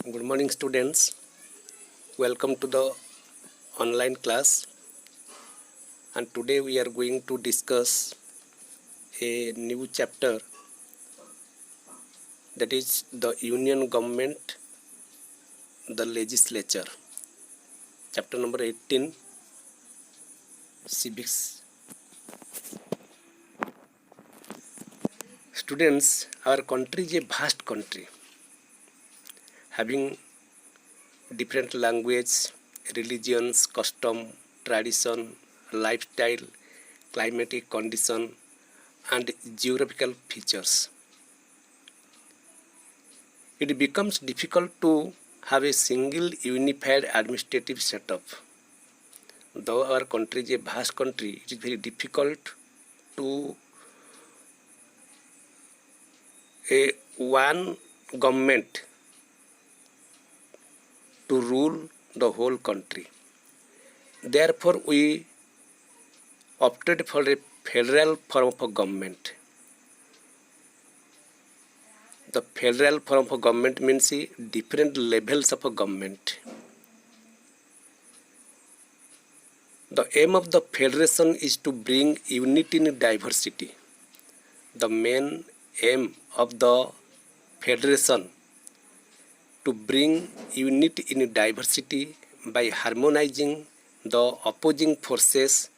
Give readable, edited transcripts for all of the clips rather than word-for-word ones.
Good morning, students. Welcome to the online class. And today we are going to discuss a new chapter, that is the Union Government, the Legislature. Chapter number 18, Civics. Students, our country is a vast country, having different language, religions, custom, tradition, lifestyle, climatic condition, and geographical features. It becomes difficult to have a single unified administrative setup. Though our country is a vast country, it is very difficult to a one government to rule the whole country. Therefore, we opted for a federal form of government. The federal form of government means different levels of a government. The aim of the federation is to bring unity in diversity. The main aim of the federation to bring unity in diversity by harmonizing the opposing forces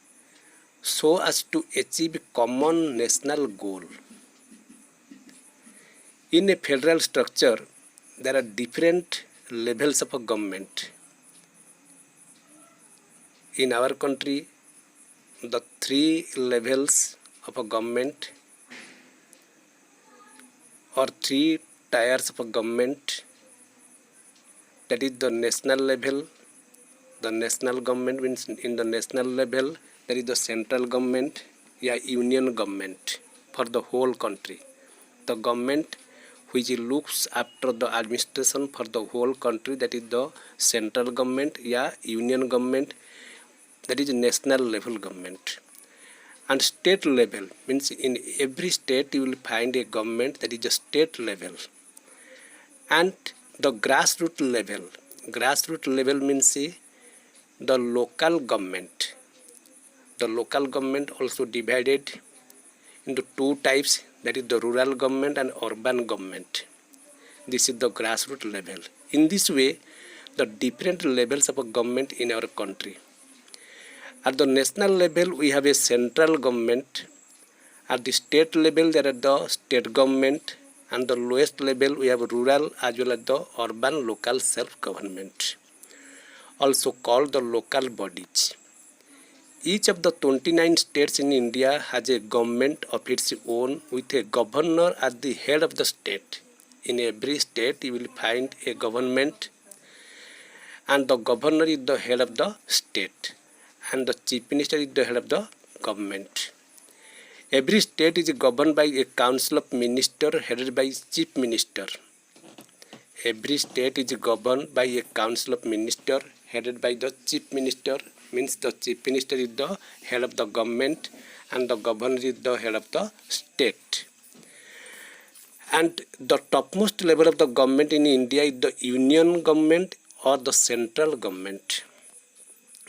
so as to achieve common national goal. In a federal structure, there are different levels of a government. In our country, the three levels of a government or three tiers of a government, that is the national level. The national government means in the national level there is the central government, union government for the whole country. The government which looks after the administration for the whole country, that is the central government, union government, that is national level government. And state level means in every state you will find a government, that is the state level. And the grassroots level means the local government. The local government also divided into two types, that is the rural government and urban government. This is the grassroots level. In this way, the different levels of a government in our country. At the national level, we have a central government. At the state level, there are the state government. And the lowest level, we have rural as well as the urban local self-government, also called the local bodies. Each of the 29 states in India has a government of its own with a governor at the head of the state. In every state, you will find a government, and the governor is the head of the state, and the chief minister is the head of the government. Every state is governed by a council of ministers headed by chief minister. Every state is governed by a council of ministers headed by the chief minister, means the chief minister is the head of the government and the governor is the head of the state. And the topmost level of the government in India is the union government or the central government.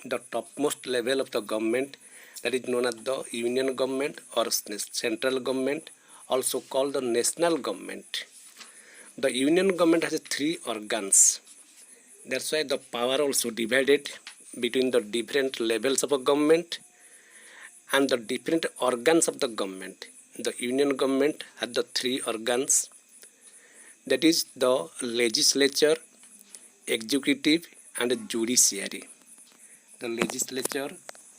The topmost level of the government, that is known as the union government or central government, also called the national government. The union government has three organs. That's why the power also divided between the different levels of a government and the different organs of the government. The union government has the three organs, that is the legislature, executive and judiciary. The legislature,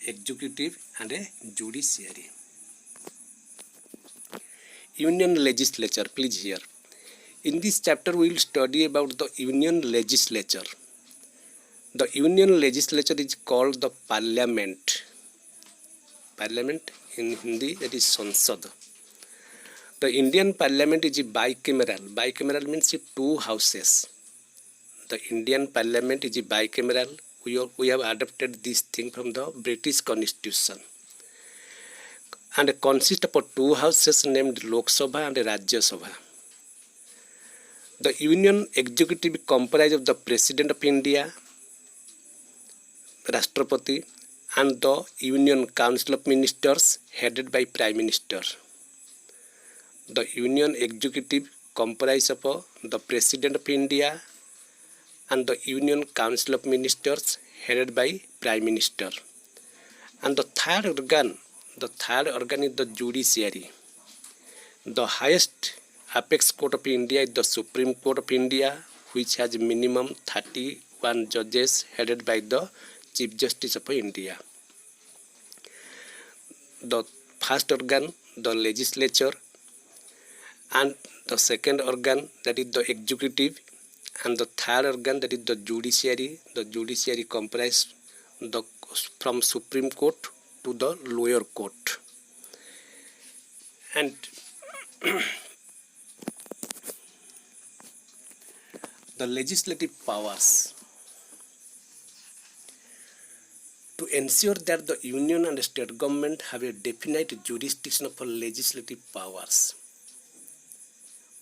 executive and a judiciary. Union legislature, please hear. In this chapter we will study about the union legislature. The union legislature is called the parliament. Parliament in Hindi, that is Sansad. The Indian parliament is bicameral. Bicameral means two houses. The Indian parliament is bicameral. We have adopted this thing from the British Constitution. And consists of two houses named Lok Sabha and Rajya Sabha. The Union Executive comprised of the President of India, Rashtrapati, and the Union Council of Ministers headed by Prime Minister. The Union Executive comprised of the President of India and the Union Council of Ministers headed by Prime Minister. And the third organ is the judiciary. The highest apex court of India is the Supreme Court of India, which has minimum 31 judges headed by the Chief Justice of India. The first organ, the legislature, and the second organ, that is the executive, and the third organ, that is the judiciary. The judiciary comprises from Supreme Court to the lower court. And the legislative powers. To ensure that the union and state government have a definite jurisdiction for legislative powers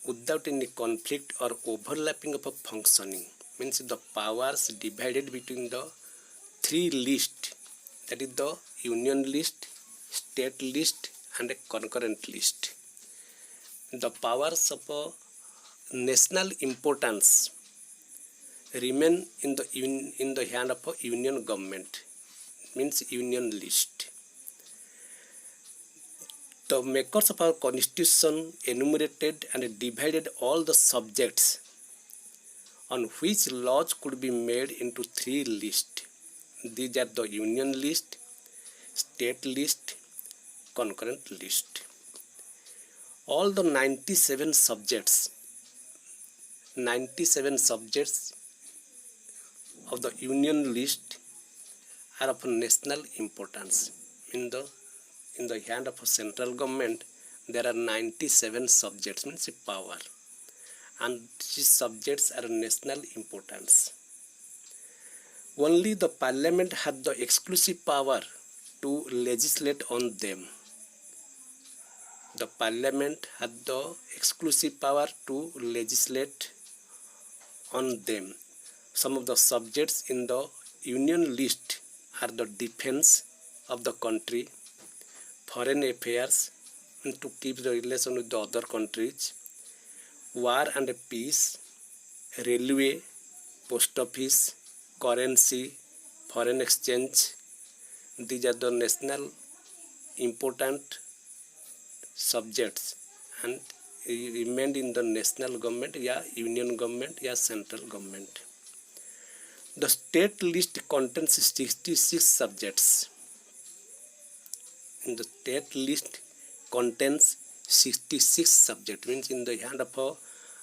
without any conflict or overlapping of a functioning, means the powers divided between the three lists, that is the union list, state list, and a concurrent list. The powers of national importance remain in the hand of a union government, means union list. The makers of our constitution enumerated and divided all the subjects on which laws could be made into three lists. These are the union list, state list, concurrent list. All the 97 subjects of the union list are of national importance. In the hand of a central government, there are 97 subjects, means power, and these subjects are national importance. Only the parliament had the exclusive power to legislate on them. The parliament had the exclusive power to legislate on them. Some of the subjects in the union list are the defense of the country, foreign affairs, to keep the relation with the other countries, war and peace, railway, post office, currency, foreign exchange. These are the national important subjects and remained in the national government, union government, central government. The state list contains 66 subjects. In the state list contains 66 subjects, means in the hand of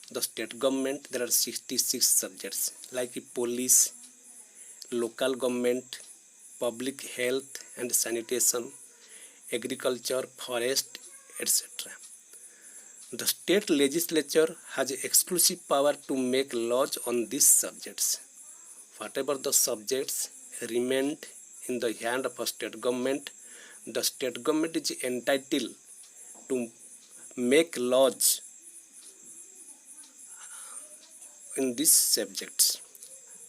the state government there are 66 subjects like police, local government, public health and sanitation, agriculture, forest, etc. The state legislature has exclusive power to make laws on these subjects. Whatever the subjects remained in the hand of a state government, the state government is entitled to make laws in these subjects.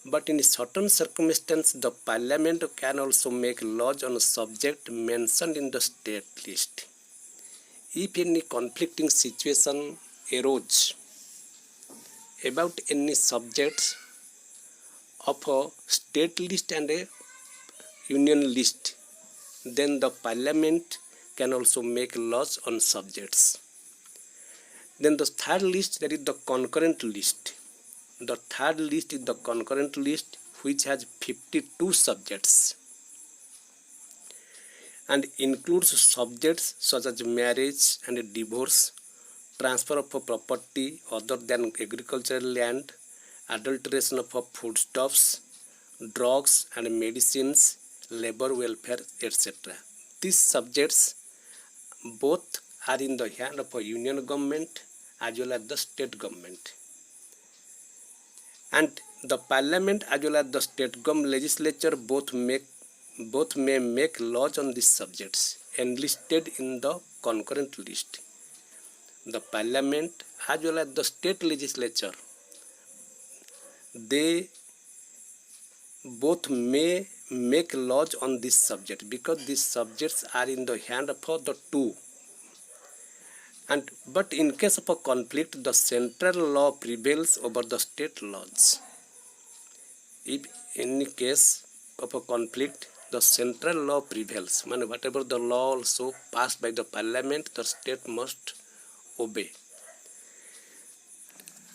But in certain circumstances, the parliament can also make laws on a subject mentioned in the state list. If any conflicting situation arose about any subjects of a state list and a union list, then the parliament can also make laws on subjects. Then the third list, that is the concurrent list. The third list is the concurrent list, which has 52 subjects and includes subjects such as marriage and divorce, transfer of property other than agricultural land, adulteration of foodstuffs, drugs and medicines, labor welfare, etc. These subjects both are in the hand of a union government as well as the state government. And the parliament as well as the state legislature both may make laws on these subjects enlisted in the concurrent list. The parliament as well as the state legislature they both may make laws on this subject, because these subjects are in the hand of the two. But in case of a conflict, the central law prevails over the state laws. If in case of a conflict, the central law prevails. Whatever the law also passed by the parliament, the state must obey.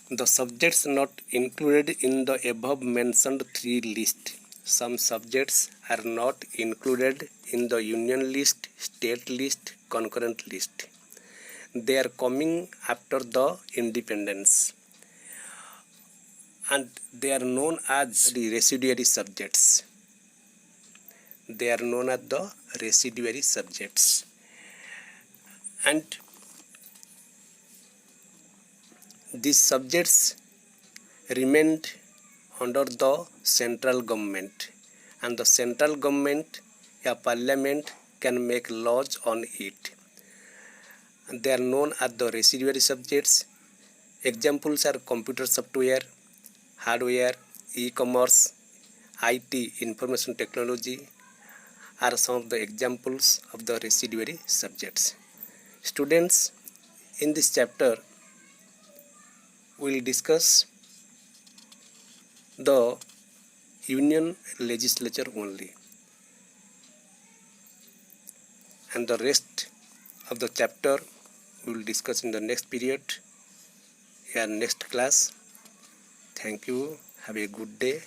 The subjects not included in the above mentioned three lists. Some subjects are not included in the union list, state list, concurrent list. They are coming after the independence, and they are known as the residuary subjects. They are known as the residuary subjects. And these subjects remained under the central government, and the central government, a parliament, can make laws on it. And they are known as the residuary subjects. Examples are computer software, hardware, e-commerce, IT, information technology, are some of the examples of the residuary subjects. Students, in this chapter, we will discuss the union legislature only, and the rest of the chapter we will discuss in the next period and next class. Thank you. Have a good day.